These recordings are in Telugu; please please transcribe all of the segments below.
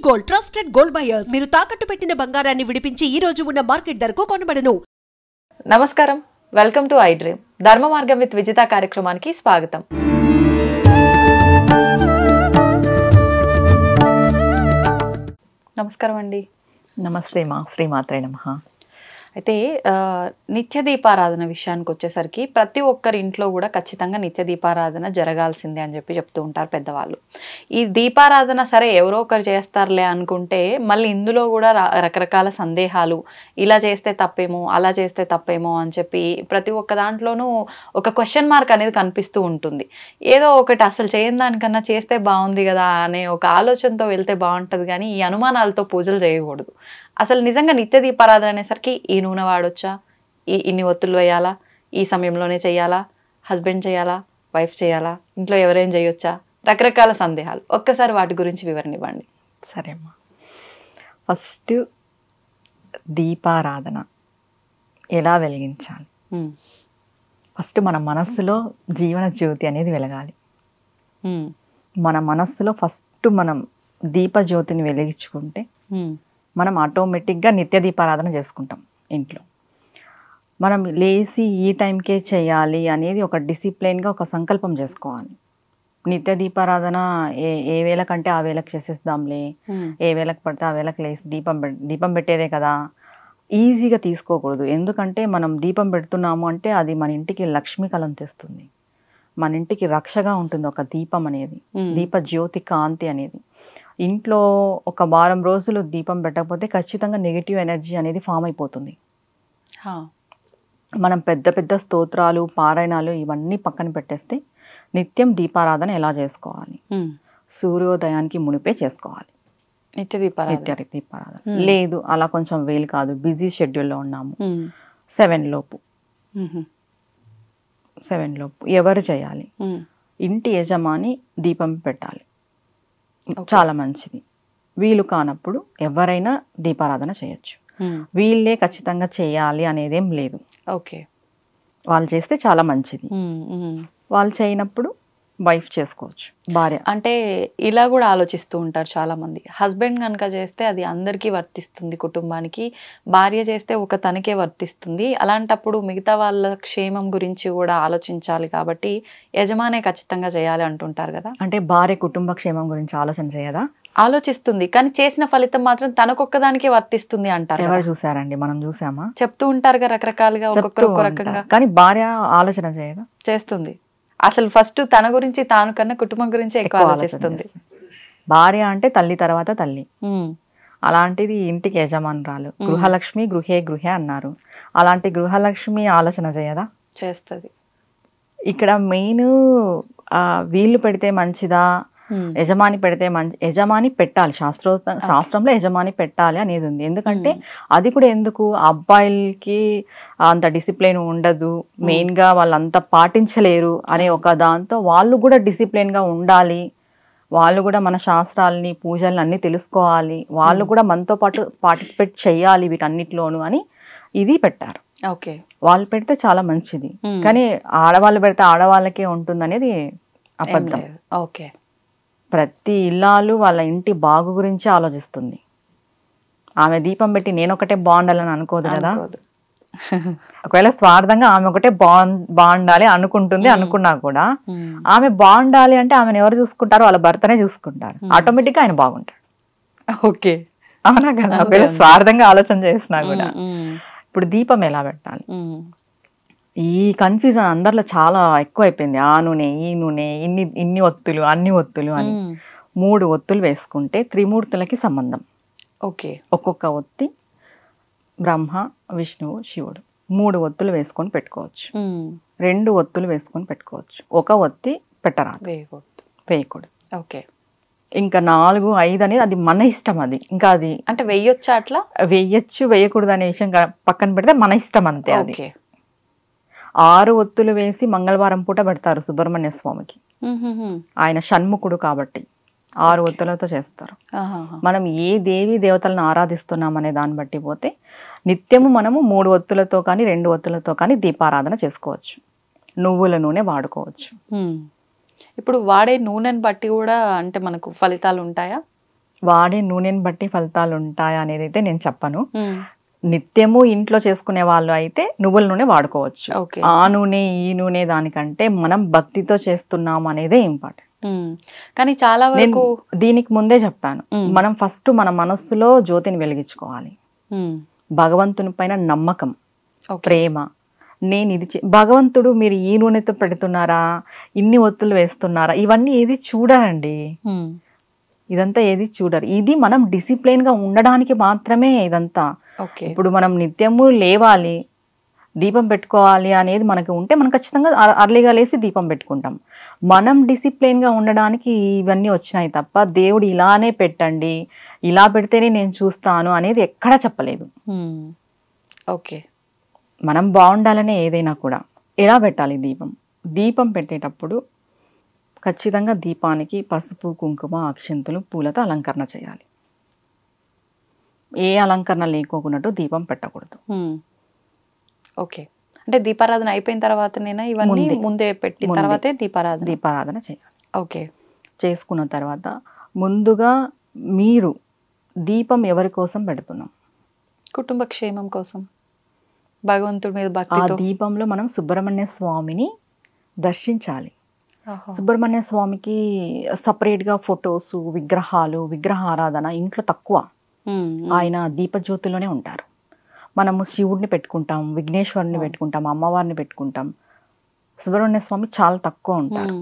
Gold trusted gold buyers. మీరు తాకట్టు పెట్టిన బంగారాన్ని విడిపించి ఈ రోజు ఉన్న మార్కెట్ ధరకు కొనబడను. నమస్కారం, వెల్కమ్ టు ఐ డ్రీమ్. ధర్మ మార్గం విత్ విజిత కార్యక్రమానికి స్వాగతం. నమస్కారం అండి. నమస్తే మా శ్రీమాత్రే నమః. అయితే నిత్య దీపారాధన విషయానికి వచ్చేసరికి ప్రతి ఒక్కరి ఇంట్లో కూడా ఖచ్చితంగా నిత్య దీపారాధన జరగాల్సిందే అని చెప్తూ ఉంటారు పెద్దవాళ్ళు. ఈ దీపారాధన సరే ఎవరో ఒకరు చేస్తారులే అనుకుంటే మళ్ళీ ఇందులో కూడా రకరకాల సందేహాలు, ఇలా చేస్తే తప్పేమో అలా చేస్తే తప్పేమో అని చెప్పి ప్రతి ఒక్క దాంట్లోనూ ఒక క్వశ్చన్ మార్క్ అనేది కనిపిస్తూ ఉంటుంది. ఏదో ఒకటి అసలు చేయని దానికన్నా చేస్తే బాగుంది కదా అనే ఒక ఆలోచనతో వెళ్తే బాగుంటుంది, కానీ ఈ అనుమానాలతో పూజలు చేయకూడదు. అసలు నిజంగా నిత్య దీపారాధన అనేసరికి ఈ నూనె వాడొచ్చా, ఇన్ని ఒత్తులు వేయాలా, ఈ సమయంలోనే చేయాలా, హస్బెండ్ చేయాలా, వైఫ్ చేయాలా, ఇంట్లో ఎవరైనా చేయొచ్చా, రకరకాల సందేహాలు. ఒక్కసారి వాటి గురించి వివరణ ఇవ్వండి. సరే అమ్మా. ఫస్ట్ దీపారాధన ఎలా వెలిగించాలి? ఫస్ట్ మన మనస్సులో జీవన జ్యోతి అనేది వెలగాలి. మన మనస్సులో ఫస్ట్ మనం దీపజ్యోతిని వెలిగించుకుంటే మనం ఆటోమేటిక్గా నిత్య దీపారాధన చేసుకుంటాం. ఇంట్లో మనం లేచి ఈ టైంకే చేయాలి అనేది ఒక డిసిప్లైన్గా ఒక సంకల్పం చేసుకోవాలి. నిత్య దీపారాధన ఏ వేళకంటే ఆ వేళకు చేసేద్దాంలే, ఏ వేళకు పడితే ఆ వేళకు లేచి దీపం పెట్టేదే కదా, ఈజీగా తీసుకోకూడదు. ఎందుకంటే మనం దీపం పెడుతున్నాము అంటే అది మన ఇంటికి లక్ష్మీ కళం తెస్తుంది, మన ఇంటికి రక్షగా ఉంటుంది ఒక దీపం అనేది, దీప జ్యోతి కాంతి అనేది. ఇంట్లో ఒక వారం రోజులు దీపం పెట్టకపోతే ఖచ్చితంగా నెగిటివ్ ఎనర్జీ అనేది ఫామ్ అయిపోతుంది. మనం పెద్ద పెద్ద స్తోత్రాలు, పారాయణాలు ఇవన్నీ పక్కన పెట్టేస్తే నిత్యం దీపారాధన ఎలా చేసుకోవాలి? సూర్యోదయానికి మునిపే చేసుకోవాలి నిత్య దీపారాధన. లేదు అలా కొంచెం వేలు కాదు, బిజీ షెడ్యూల్లో ఉన్నాము, 7 లోపు ఎవరు చేయాలి? ఇంటి యజమాని దీపం పెట్టాలి, చాలా మంచిది. వీలు కానప్పుడు ఎవరైనా దీపారాధన చేయొచ్చు. వీళ్ళే ఖచ్చితంగా చేయాలి అనేదేం లేదు. ఓకే, వాళ్ళు చేస్తే చాలా మంచిది. వాళ్ళు చేయనప్పుడు వైఫ్ చేసుకోవచ్చు, భార్య. అంటే ఇలా కూడా ఆలోచిస్తూ ఉంటారు చాలా మంది. హస్బెండ్ కనుక చేస్తే అది అందరికీ వర్తిస్తుంది, కుటుంబానికి. భార్య చేస్తే ఒక తనకే వర్తిస్తుంది. అలాంటప్పుడు మిగతా వాళ్ళ క్షేమం గురించి కూడా ఆలోచించాలి కాబట్టి యజమానే ఖచ్చితంగా చేయాలి అంటుంటారు కదా. అంటే భార్య కుటుంబ క్షేమం గురించి ఆలోచన చేయదా? ఆలోచిస్తుంది, కానీ చేసిన ఫలితం మాత్రం తనకొక్కదానికే వర్తిస్తుంది అంటారు. ఎవరు చూసారండి? మనం చూసామా? చెప్తూ ఉంటారు కదా రకరకాలుగా, ఒక్కొక్కరు ఒక్కో రకంగా. కానీ భార్య ఆలోచన చేయదా? చేస్తుంది. అసలు ఫస్ట్ తన గురించి తాను కన్నా కుటుంబం గురించి ఎక్కువ ఆలోచిస్తుంది. భార్య అంటే తల్లి తర్వాత తల్లి. అలాంటిది ఇంటికి యజమానురాలు, గృహలక్ష్మి గృహే అన్నారు. అలాంటి గృహలక్ష్మి ఆలోచన చేయదా? చేస్తుంది. ఇక్కడ మెయిన్ వీళ్ళు పెడితే మంచిదా, యజమాని పెడితే యజమాని పెట్టాలి. శాస్త్రంలో యజమాని పెట్టాలి అనేది ఉంది. ఎందుకంటే అది కూడా ఎందుకు, అబ్బాయిలకి అంత డిసిప్లిన్ ఉండదు, మెయిన్గా వాళ్ళంతా పాటించలేరు అనే ఒక దాంతో వాళ్ళు కూడా డిసిప్లిన్గా ఉండాలి, వాళ్ళు కూడా మన శాస్త్రాలని పూజలను అన్నీ తెలుసుకోవాలి, వాళ్ళు కూడా మనతో పాటు పార్టిసిపేట్ చేయాలి వీటన్నిటిలోనూ అని ఇది పెట్టారు. ఓకే, వాళ్ళు పెడితే చాలా మంచిది. కానీ ఆడవాళ్ళు పెడితే ఆడవాళ్ళకే ఉంటుంది అనేది అబద్ధం. ఓకే, ప్రతి ఇల్లాలు వాళ్ళ ఇంటి బాగు గురించి ఆలోచిస్తుంది. ఆమె దీపం పెట్టి నేను ఒకటే బాగుండాలని అనుకోదు కదా. ఒకవేళ స్వార్థంగా ఆమె ఒకటే బాగుండాలి అనుకుంటుంది, అనుకున్నా కూడా ఆమె బాగుండాలి అంటే ఆమెను ఎవరు చూసుకుంటారో వాళ్ళ భర్తనే చూసుకుంటారు, ఆటోమేటిక్గా ఆయన బాగుంటాడు. ఓకే, అవునా కదా. ఒకవేళ స్వార్థంగా ఆలోచన చేసినా కూడా. ఇప్పుడు దీపం ఎలా పెట్టాలి? ఈ కన్ఫ్యూజన్ అందరిలో చాలా ఎక్కువ అయిపోయింది. ఆ నూనె ఈ నూనె, ఇన్ని ఒత్తులు అన్ని ఒత్తులు అని. 3 ఒత్తులు వేసుకుంటే త్రిమూర్తులకి సంబంధం. ఓకే, ఒక్కొక్క ఒత్తి బ్రహ్మ విష్ణువు శివుడు 3 ఒత్తులు వేసుకొని పెట్టుకోవచ్చు, 2 ఒత్తులు వేసుకొని పెట్టుకోవచ్చు. ఒక ఒత్తి పెట్టరాదు, వేయకూడదు. ఓకే, ఇంకా 4, 5 అనేది అది మన ఇష్టం. అది ఇంకా అది అంటే వేయొచ్చా? అట్లా వేయచ్చు వేయకూడదు అనే విషయం పక్కన పెడితే మన ఇష్టం అంతే. అది 6 ఒత్తులు వేసి మంగళవారం పూట పెడతారు సుబ్రహ్మణ్య స్వామికి. ఆయన షణ్ముఖుడు కాబట్టి 6 ఒత్తులతో చేస్తారు. మనం ఏ దేవి దేవతలను ఆరాధిస్తున్నాం అనే దాన్ని బట్టి పోతే నిత్యము మనము 3 ఒత్తులతో కానీ 2 ఒత్తులతో కానీ దీపారాధన చేసుకోవచ్చు. నువ్వుల నూనె వాడుకోవచ్చు. ఇప్పుడు వాడే నూనెని బట్టి కూడా అంటే మనకు ఫలితాలు ఉంటాయా? వాడే నూనెని బట్టి ఫలితాలు ఉంటాయి అనేది అయితే నేను చెప్పను. నిత్యము ఇంట్లో చేసుకునే వాళ్ళు అయితే నువ్వుల నూనె వాడుకోవచ్చు. ఓకే. ఆ నూనె ఈ నూనె దానికంటే మనం భక్తితో చేస్తున్నాం అనేదే ఇంపార్టెంట్. కానీ చాలా వరకు దీనికి ముందే చెప్పాను, మనం ఫస్ట్ మన మనస్సులో జ్యోతిని వెలిగించుకోవాలి. భగవంతుని పైన నమ్మకం, ప్రేమ. నేను ఇది భగవంతుడు మీరు ఈ నూనెతో పెడుతున్నారా, ఇన్ని ఒత్తులు వేస్తున్నారా, ఇవన్నీ ఏది చూడరండి. ఇదంతా ఏది చూడరు. ఇది మనం డిసిప్లైన్ గా ఉండడానికి మాత్రమే ఇదంతా. ఇప్పుడు మనం నిత్యము లేవాలి, దీపం పెట్టుకోవాలి అనేది మనకి ఉంటే మనం ఖచ్చితంగా అర్లీగా లేసి దీపం పెట్టుకుంటాం. మనం డిసిప్లైన్ గా ఉండడానికి ఇవన్నీ వచ్చినాయి తప్ప దేవుడు ఇలానే పెట్టండి, ఇలా పెడితేనే నేను చూస్తాను అనేది ఎక్కడా చెప్పలేదు. ఓకే. మనం బాగుండాలనే ఏదైనా కూడా ఎలా పెట్టాలి దీపం. దీపం పెట్టేటప్పుడు ఖచ్చితంగా దీపానికి పసుపు, కుంకుమ, అక్షంతులు, పూలతో అలంకరణ చేయాలి. ఏ అలంకరణ లేకోకున్నట్టు దీపం పెట్టకూడదు. ఓకే. అంటే దీపారాధన అయిపోయిన తర్వాతనేనా ఇవన్నీ? ముందే పెట్టిన తర్వాతే దీపారాధన చేయాలి. ఓకే. చేసుకున్న తర్వాత ముందుగా మీరు దీపం ఎవరి కోసం పెడుతున్నాం? కుటుంబ క్షేమం కోసం, భగవంతుడి మీద ఆ భక్తితో. దీపంలో మనం సుబ్రహ్మణ్య స్వామిని దర్శించాలి. సుబ్రహ్మణ్య స్వామికి సపరేట్గా ఫొటోస్, విగ్రహాలు, విగ్రహారాధన ఇంట్లో తక్కువ. ఆయన దీపజ్యోతిలోనే ఉంటారు. మనము శివుడిని పెట్టుకుంటాం, విఘ్నేశ్వరుని పెట్టుకుంటాం, అమ్మవారిని పెట్టుకుంటాం. సుబ్రహ్మణ్య స్వామి చాలా తక్కువ ఉంటారు.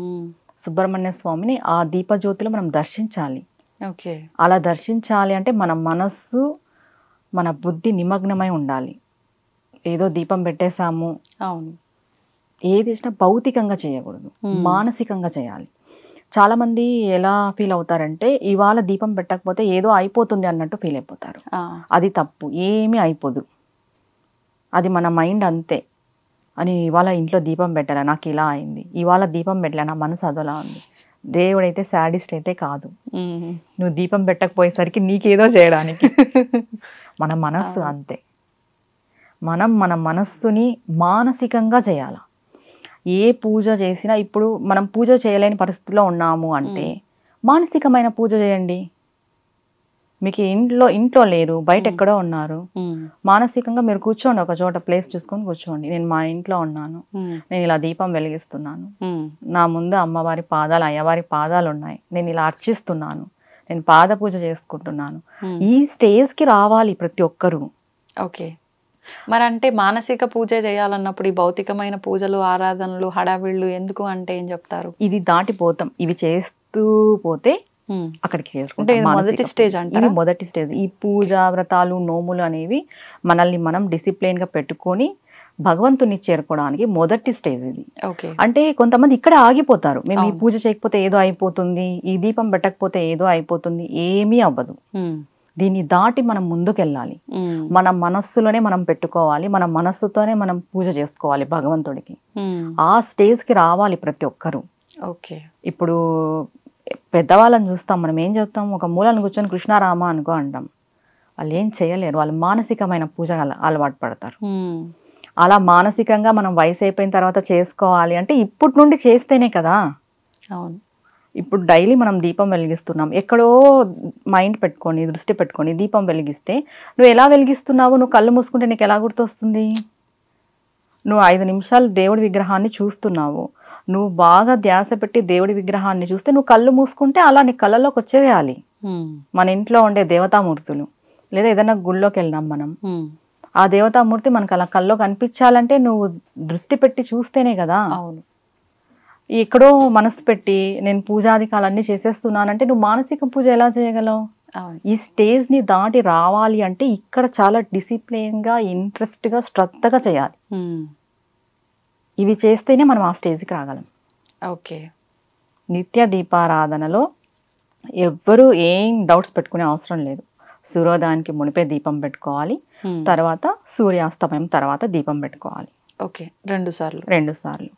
సుబ్రహ్మణ్య స్వామిని ఆ దీపజ్యోతిలో మనం దర్శించాలి. ఓకే. అలా దర్శించాలి అంటే మన మనస్సు, మన బుద్ధి నిమగ్నమై ఉండాలి. ఏదో దీపం పెట్టేశాము, అవును, ఏది చేసినా భౌతికంగా చేయకూడదు, మానసికంగా చేయాలి. చాలామంది ఎలా ఫీల్ అవుతారంటే ఇవాళ దీపం పెట్టకపోతే ఏదో అయిపోతుంది అన్నట్టు ఫీల్ అయిపోతారు. అది తప్పు. ఏమీ అయిపోదు. అది మన మైండ్ అంతే. అని ఇవాళ ఇంట్లో దీపం పెట్టాలా, నాకు ఇలా అయింది, ఇవాళ దీపం పెట్టలే, నా మనసు అదోలా ఉంది. దేవుడైతే శాడిస్ట్ అయితే కాదు. నువ్వు దీపం పెట్టకపోయేసరికి నీకేదో చేయడానికి. మన మనస్సు అంతే. మనం మన మనస్సుని మానసికంగా చేయాలి. ఏ పూజ చేసినా ఇప్పుడు మనం పూజ చేయలేని పరిస్థితిలో ఉన్నాము అంటే మానసికమైన పూజ చేయండి. మీకు ఇంట్లో లేరు, బయట ఎక్కడో ఉన్నారు, మానసికంగా మీరు కూర్చోండి, ఒక చోట ప్లేస్ చూసుకొని కూర్చోండి. నేను మా ఇంట్లో ఉన్నాను, నేను ఇలా దీపం వెలిగిస్తున్నాను, నా ముందు అమ్మవారి పాదాలు, అయ్యవారి పాదాలు ఉన్నాయి, నేను ఇలా అర్చిస్తున్నాను, నేను పాద పూజ చేసుకుంటున్నాను. ఈ స్టేజ్కి రావాలి ప్రతి ఒక్కరూ. ఓకే. మరి అంటే మానసిక పూజ చేయాలన్నప్పుడు ఈ భౌతికమైన పూజలు, ఆరాధనలు, హడావిళ్ళు ఎందుకు అంటే ఏం చెప్తారు? ఇది దాటిపోతాం. ఇవి చేస్తూ పోతే అక్కడికి చేసుకుంటాం. మొదటి స్టేజ్ అంటే ఇది మొదటి స్టేజ్. ఈ పూజ, వ్రతాలు, నోములు అనేవి మనల్ని మనం డిసిప్లిన్ గా పెట్టుకొని భగవంతుని చేరుకోవడానికి మొదటి స్టేజ్ ఇది. అంటే కొంతమంది ఇక్కడ ఆగిపోతారు. మేము ఈ పూజ చేయకపోతే ఏదో అయిపోతుంది, ఈ దీపం పెట్టకపోతే ఏదో అయిపోతుంది. ఏమీ అవ్వదు. దీన్ని దాటి మనం ముందుకెళ్ళాలి. మన మనస్సులోనే మనం పెట్టుకోవాలి, మన మనస్సుతోనే మనం పూజ చేసుకోవాలి భగవంతుడికి. ఆ స్టేజ్కి రావాలి ప్రతి ఒక్కరూ. ఓకే. ఇప్పుడు పెద్దవాళ్ళని చూస్తాం, మనం ఏం చెప్తాం, ఒక మూలను కూర్చొని కృష్ణారామ అనుకో అంటాం. వాళ్ళు ఏం చేయలేరు, వాళ్ళు మానసికమైన పూజ అలవాటు పడతారు. అలా మానసికంగా మనం వయసు అయిపోయిన తర్వాత చేసుకోవాలి అంటే ఇప్పటి నుండి చేస్తేనే కదా. అవును. ఇప్పుడు డైలీ మనం దీపం వెలిగిస్తున్నాం, ఎక్కడో మైండ్ పెట్టుకొని, దృష్టి పెట్టుకొని దీపం వెలిగిస్తే నువ్వు ఎలా వెలిగిస్తున్నావు, నువ్వు కళ్ళు మూసుకుంటే నీకు ఎలా గుర్తొస్తుంది? నువ్వు 5 నిమిషాలు దేవుడి విగ్రహాన్ని చూస్తున్నావు, నువ్వు బాగా ధ్యాస పెట్టి దేవుడి విగ్రహాన్ని చూస్తే నువ్వు కళ్ళు మూసుకుంటే అలా నీ కళ్ళలోకి వచ్చేయాలి. మన ఇంట్లో ఉండే దేవతామూర్తులు, లేదా ఏదైనా గుళ్ళోకి వెళ్ళినాం మనం, ఆ దేవతామూర్తి మనకు అలా కల్లో కనిపించాలంటే నువ్వు దృష్టి పెట్టి చూస్తేనే కదా. అవును. ఎక్కడో మనసు పెట్టి నేను పూజాధికాలన్నీ చేసేస్తున్నానంటే నువ్వు మానసిక పూజ ఎలా చేయగలవు? ఈ స్టేజ్ ని దాటి రావాలి అంటే ఇక్కడ చాలా డిసిప్లిన్ గా, ఇంట్రెస్ట్ గా, శ్రద్ధగా చేయాలి. ఇవి చేస్తేనే మనం ఆ స్టేజ్కి రాగలం. ఓకే. నిత్య దీపారాధనలో ఎవ్వరూ ఏం డౌట్స్ పెట్టుకునే అవసరం లేదు. సూర్యోదయానికి మునిపే దీపం పెట్టుకోవాలి, తర్వాత సూర్యాస్తమయం తర్వాత దీపం పెట్టుకోవాలి. ఓకే. 2 సార్లు.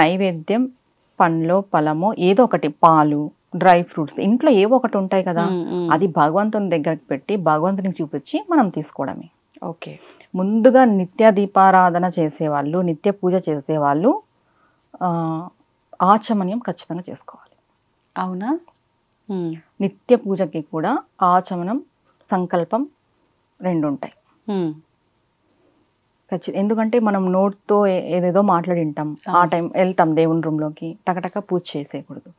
నైవేద్యం పండ్లో ఫలమో ఏదో ఒకటి, పాలు, డ్రై ఫ్రూట్స్ ఇంట్లో ఏవో ఒకటి ఉంటాయి కదా, అది భగవంతుని దగ్గరికి పెట్టి భగవంతునికి చూపించి మనం తీసుకోవడమే. ఓకే. ముందుగా నిత్య దీపారాధన చేసేవాళ్ళు, నిత్య పూజ చేసేవాళ్ళు ఆచమనీయం ఖచ్చితంగా చేసుకోవాలి. అవునా? నిత్య పూజకి కూడా ఆచమనం, సంకల్పం 2 ఉంటాయి. ఎందుకంటే మనం నోట్తో ఏదేదో మాట్లాడింటాం, ఆ టైం వెళ్తాం దేవుని రూమ్లోకి, టకటక పూజ చేసేయకూడదు.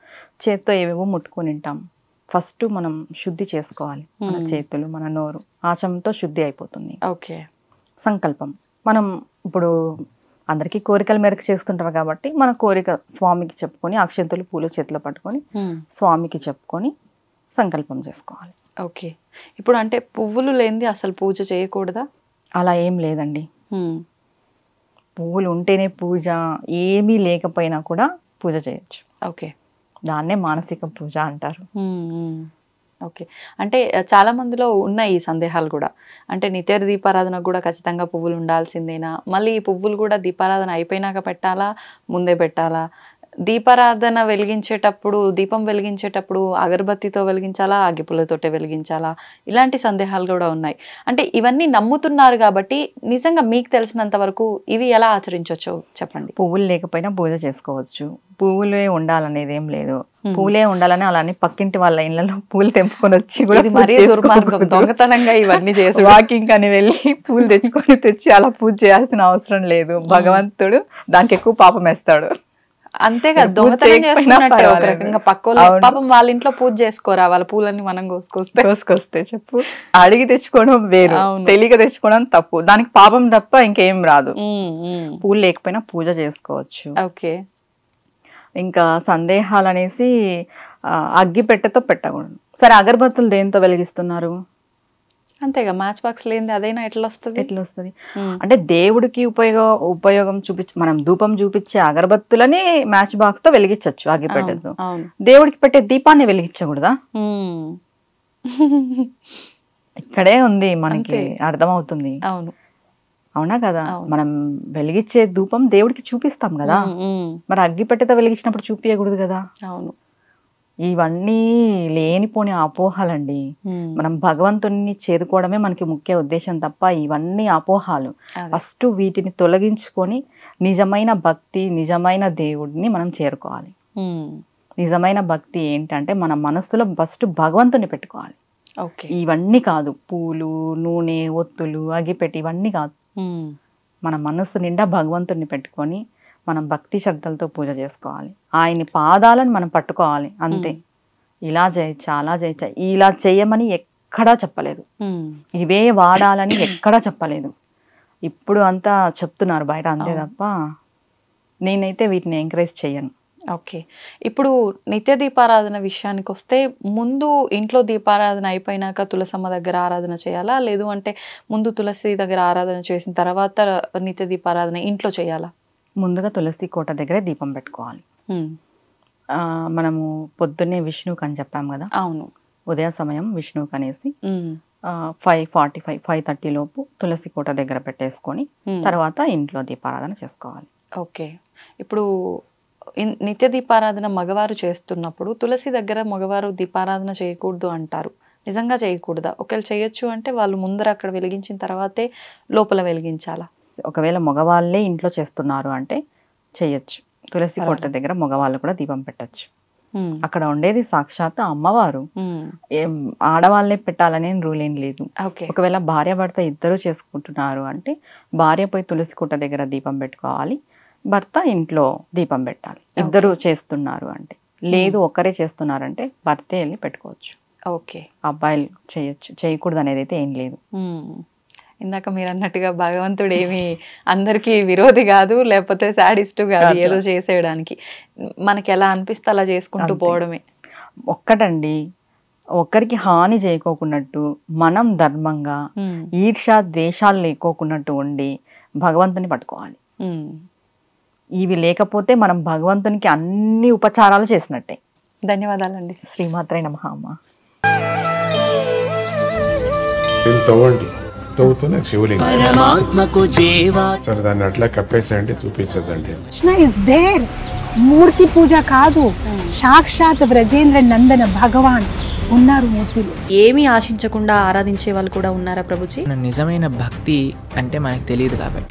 చేత్తో ఏవేవో ముట్టుకొని ఉంటాం. ఫస్ట్ మనం శుద్ధి చేసుకోవాలి మన చేతులు, మన నోరు. ఆచమనంతో శుద్ధి అయిపోతుంది. ఓకే. సంకల్పం మనం ఇప్పుడు అందరికీ కోరికల మేరకు చేస్తుంటారు కాబట్టి మన కోరిక స్వామికి చెప్పుకొని, అక్షంతలు పూలు చేతిలో పట్టుకొని స్వామికి చెప్పుకొని సంకల్పం చేసుకోవాలి. ఓకే. ఇప్పుడు అంటే పువ్వులు లేనిది అసలు పూజ చేయకూడదా? అలా ఏం లేదండి. పువ్వులు ఉంటేనే పూజ, ఏమీ లేకపోయినా కూడా పూజ చేయొచ్చు. ఓకే. దాన్నే మానసిక పూజ అంటారు. ఓకే. అంటే చాలా మందిలో ఉన్నాయి ఈ సందేహాలు కూడా. అంటే నిత్య దీపారాధన కూడా ఖచ్చితంగా పువ్వులు ఉండాల్సిందేనా? మళ్ళీ ఈ పువ్వులు కూడా దీపారాధన అయిపోయినాక పెట్టాలా, ముందే పెట్టాలా? దీపారాధన వెలిగించేటప్పుడు, దీపం వెలిగించేటప్పుడు అగరబత్తితో వెలిగించాలా, అగ్గిపుల్లతోటే వెలిగించాలా? ఇలాంటి సందేహాలు కూడా ఉన్నాయి. అంటే ఇవన్నీ నమ్ముతున్నారు కాబట్టి నిజంగా మీకు తెలిసినంత వరకు ఇవి ఎలా ఆచరించవచ్చో చెప్పండి. పువ్వులు లేకపోయినా పూజ చేసుకోవచ్చు. పువ్వులే ఉండాలనేది ఏం లేదు. పూలే ఉండాలని అలానే పక్కింటి వాళ్ళ ఇళ్లలో పూలు తెంపుకొని వచ్చి కూడా మరీ దుర్మార్గం, దొంగతనంగా ఇవన్నీ చేసి వాకింగ్ అని వెళ్ళి పూలు తెచ్చి అలా పూజ చేయాల్సిన అవసరం లేదు. భగవంతుడు దానికి ఎక్కువ పాపం వేస్తాడు. అంతేగా, దొంగతనం చేస్తున్నట్టే ఒక రకంగా. పాపం వాళ్ళ ఇంట్లో పూజ చేసుకోరా, వాళ్ళ పూలన్నీ మనం కోసుకొస్తే చెప్పు. అడిగి తెచ్చుకోవడం వేరు, తెలియక తెచ్చుకోవడం తప్పు. దానికి పాపం తప్ప ఇంకేం రాదు. పూలు లేకపోయినా పూజ చేసుకోవచ్చు. ఓకే. ఇంకా సందేహాలు అనేసి అగ్గి పెట్టెతో పెట్టకూడదు. సరే, అగరబత్తులు దేంతో వెలిగిస్తున్నారు? అంతేగా, మ్యాచ్ బాక్స్ లేనిది అదైనా ఎట్లా వస్తుంది? అంటే దేవుడికి ఉపయోగం మనం ధూపం చూపించే అగరబత్తులని మ్యాచ్ బాక్స్ తో వెలిగించవచ్చు అగ్గిపెట్టెతో. దేవుడికి పెట్టే దీపాన్ని వెలిగించకూడదా? ఇక్కడే ఉంది మనకి అర్థమవుతుంది. అవునా కదా? మనం వెలిగించే ధూపం దేవుడికి చూపిస్తాం కదా, మరి అగ్గిపెట్టెతో వెలిగించినప్పుడు చూపించకూడదు కదా? అవును. ఇవన్నీ లేనిపోని అపోహలండి. మనం భగవంతుని చేరుకోవడమే మనకి ముఖ్య ఉద్దేశం తప్ప ఇవన్నీ అపోహాలు. ఫస్ట్ వీటిని తొలగించుకొని నిజమైన భక్తి, నిజమైన దేవుడిని మనం చేరుకోవాలి. నిజమైన భక్తి ఏంటంటే మన మనస్సులో ఫస్ట్ భగవంతుని పెట్టుకోవాలి. ఇవన్నీ కాదు, పూలు, నూనె, ఒత్తులు, అగిపెట్టి ఇవన్నీ కాదు. మన మనస్సు నిండా భగవంతుని పెట్టుకొని మనం భక్తి శ్రద్ధలతో పూజ చేసుకోవాలి. ఆయన్ని పాదాలను మనం పట్టుకోవాలి అంతే. ఇలా చేయొచ్చా, అలా చేయొచ్చా, ఇలా చేయమని ఎక్కడా చెప్పలేదు. ఇవే వాడాలని ఎక్కడా చెప్పలేదు. ఇప్పుడు అంతా చెప్తున్నారు బయట, అంతే తప్ప నేనైతే వీటిని ఎంకరేజ్ చేయను. ఓకే. ఇప్పుడు నిత్య దీపారాధన విషయానికి వస్తే ముందు ఇంట్లో దీపారాధన అయిపోయినాక తులసమ్మ దగ్గర ఆరాధన చేయాలా, లేదు అంటే ముందు తులసి దగ్గర ఆరాధన చేసిన తర్వాత నిత్య దీపారాధన ఇంట్లో చేయాలా? ముందుగా తులసి కోట దగ్గరే దీపం పెట్టుకోవాలి. మనము పొద్దున్నే విష్ణువుకి అని చెప్పాము కదా. అవును. ఉదయ సమయం విష్ణువుకి అనేసి 5:45, 5:30 లోపు తులసి కోట దగ్గర పెట్టేసుకొని తర్వాత ఇంట్లో దీపారాధన చేసుకోవాలి. ఓకే. ఇప్పుడు నిత్య దీపారాధన మగవారు చేస్తున్నప్పుడు తులసి దగ్గర మగవారు దీపారాధన చేయకూడదు అంటారు. నిజంగా చేయకూడదా? ఒకవేళ చేయొచ్చు అంటే వాళ్ళు ముందర అక్కడ వెలిగించిన తర్వాతే లోపల వెలిగించాలా? ఒకవేళ మగవాళ్ళే ఇంట్లో చేస్తున్నారు అంటే చేయొచ్చు. తులసి కోట దగ్గర మగవాళ్ళు కూడా దీపం పెట్టచ్చు. అక్కడ ఉండేది సాక్షాత్ అమ్మవారు. ఆడవాళ్ళే పెట్టాలనే రూల్ ఏం లేదు. ఒకవేళ భార్య భర్త ఇద్దరు చేసుకుంటున్నారు అంటే భార్య పోయి తులసి కోట దగ్గర దీపం పెట్టుకోవాలి, భర్త ఇంట్లో దీపం పెట్టాలి. ఇద్దరు చేస్తున్నారు అంటే. లేదు ఒక్కరే చేస్తున్నారంటే భర్తే వెళ్ళి పెట్టుకోవచ్చు. ఓకే. అబ్బాయిలు చేయొచ్చు, చేయకూడదు అనేది అయితే ఏం లేదు. ఇందాక మీరు అన్నట్టుగా భగవంతుడు ఏమి అందరికీ విరోధి కాదు, లేకపోతే శాడిస్ట్ కాదు ఏదో చేసేయడానికి. మనకి ఎలా అనిపిస్తే అలా చేసుకుంటూ పోవడమే. ఒక్కటండి, ఒక్కరికి హాని చేయకోకున్నట్టు మనం ధర్మంగా ఈర్ష ద్వేషాలు లేకోకున్నట్టు ఉండి భగవంతుని పట్టుకోవాలి. ఇవి లేకపోతే మనం భగవంతునికి అన్ని ఉపచారాలు చేసినట్టే. ధన్యవాదాలండి. శ్రీమాత్రే నమః. అమ్మ తవ్వుతూనే శివలింగం సరే దాన్ని అట్లా కప్పేసేయండి, చూపించదండి. మూర్తి పూజ కాదు, సాక్షాత్ బ్రజేంద్ర నందన భగవాన్ ఉన్నారు మూర్తిలో. ఏమీ ఆశించకుండా ఆరాధించే వాళ్ళు కూడా ఉన్నారా ప్రభుజీ? నిజమైన భక్తి అంటే మనకు తెలియదు కాబట్టి